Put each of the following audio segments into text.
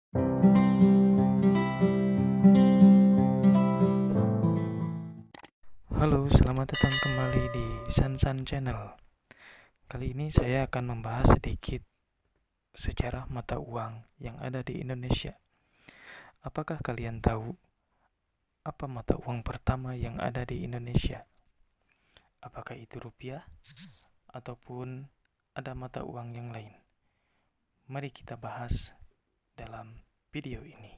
Halo, selamat datang kembali di Sansan Channel. Kali ini saya akan membahas sedikit sejarah mata uang yang ada di Indonesia. Apakah kalian tahu apa mata uang pertama yang ada di Indonesia? Apakah itu rupiah ataupun ada mata uang yang lain? Mari kita bahas dalam video ini.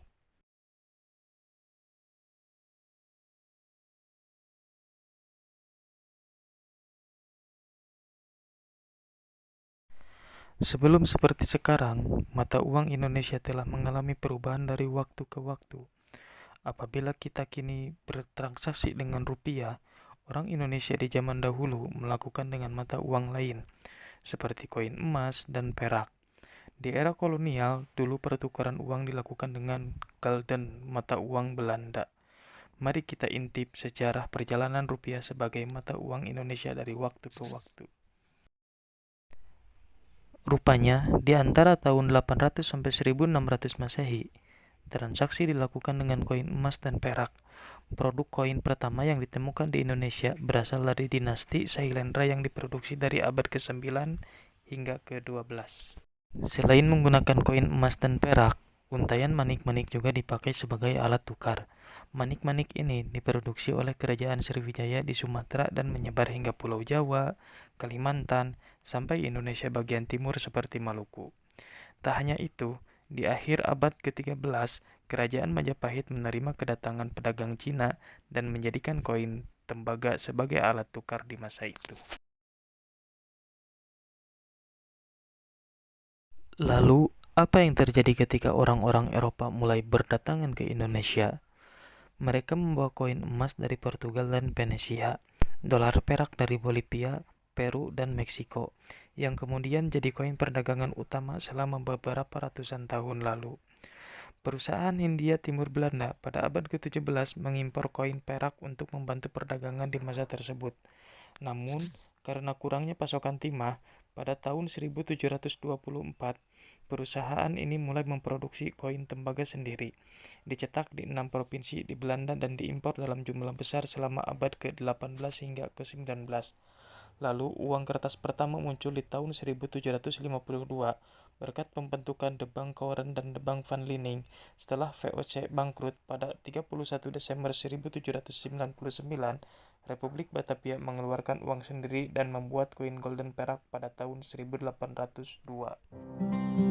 Sebelum seperti sekarang, mata uang Indonesia telah mengalami perubahan dari waktu ke waktu. Apabila kita kini bertransaksi dengan rupiah, orang Indonesia di zaman dahulu melakukan dengan mata uang lain, seperti koin emas dan perak. Di era kolonial, dulu pertukaran uang dilakukan dengan gulden, mata uang Belanda. Mari kita intip sejarah perjalanan rupiah sebagai mata uang Indonesia dari waktu ke waktu. Rupanya, di antara tahun 800 sampai 1600 Masehi, transaksi dilakukan dengan koin emas dan perak. Produk koin pertama yang ditemukan di Indonesia berasal dari dinasti Sailendra yang diproduksi dari abad ke-9 hingga ke-12. Selain menggunakan koin emas dan perak, untayan manik-manik juga dipakai sebagai alat tukar. Manik-manik ini diproduksi oleh Kerajaan Sriwijaya di Sumatera dan menyebar hingga Pulau Jawa, Kalimantan, sampai Indonesia bagian timur seperti Maluku. Tak hanya itu, di akhir abad ke-13, Kerajaan Majapahit menerima kedatangan pedagang Cina dan menjadikan koin tembaga sebagai alat tukar di masa itu. Lalu, apa yang terjadi ketika orang-orang Eropa mulai berdatangan ke Indonesia? Mereka membawa koin emas dari Portugal dan Venesia, dolar perak dari Bolivia, Peru, dan Meksiko, yang kemudian jadi koin perdagangan utama selama beberapa ratusan tahun lalu. Perusahaan Hindia Timur Belanda pada abad ke-17 mengimpor koin perak untuk membantu perdagangan di masa tersebut. Namun, karena kurangnya pasokan timah, pada tahun 1724, perusahaan ini mulai memproduksi koin tembaga sendiri, dicetak di 6 provinsi di Belanda dan diimpor dalam jumlah besar selama abad ke-18 hingga ke-19. Lalu, uang kertas pertama muncul di tahun 1752 berkat pembentukan The Bank Koren dan The Bank van Liening. Setelah VOC bangkrut pada 31 Desember 1799, Republik Batavia mengeluarkan uang sendiri dan membuat koin golden perak pada tahun 1802.